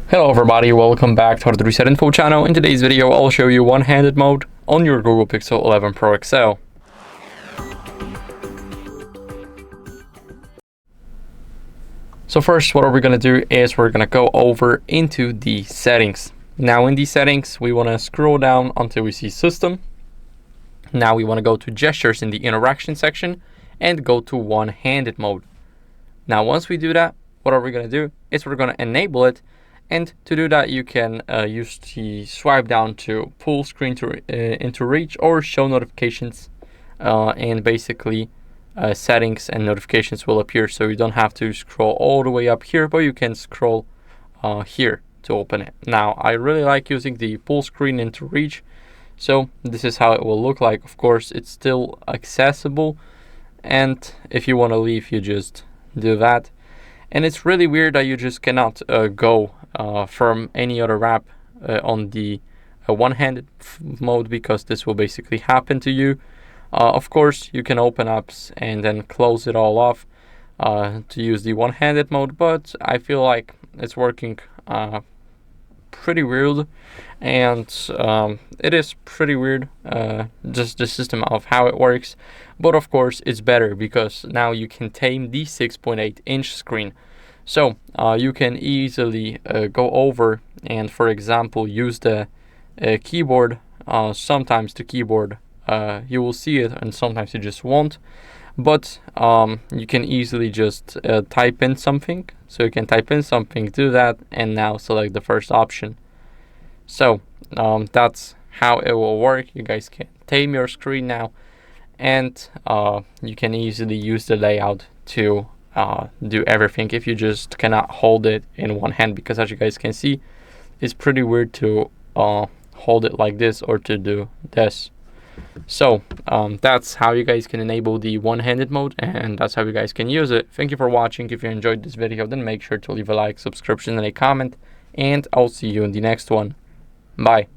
Hello everybody, welcome back to HardReset.Info channel. In today's video, I'll show you one-handed mode on your Google Pixel 11 Pro XL. So first, what we're going to do is we're going to go over into the settings. Now in the settings, we want to scroll down until we see System. Now we want to go to Gestures in the Interaction section and go to one-handed mode. Now once we do that, what are we going to do is we're going to enable it. And to do that, you can use the swipe down to pull screen to into reach or show notifications, and basically settings and notifications will appear, so you don't have to scroll all the way up here, but you can scroll here to open it. Now I really like using the pull screen into reach, so this is how it will look like. Of course, it's still accessible, and if you want to leave, you just do that. And it's really weird that you just cannot go from any other app on the one-handed mode, because this will basically happen to you. Of course, you can open apps and then close it all off to use the one-handed mode, but I feel like it's working pretty weird, and it is pretty weird, just the system of how it works. But of course it's better because now you can tame the 6.8-inch screen, so you can easily go over and, for example, use the keyboard. Sometimes the keyboard you will see it and sometimes you just won't, but you can easily just type in something. So you can type in something, do that, and now select the first option. So that's how it will work. You guys can tame your screen now, and you can easily use the layout to do everything if you just cannot hold it in one hand, because as you guys can see, it's pretty weird to hold it like this or to do this. So that's how you guys can enable the one-handed mode, and that's how you guys can use it. Thank you for watching. If you enjoyed this video, then make sure to leave a like, subscription, and a comment, and I'll see you in the next one. Bye.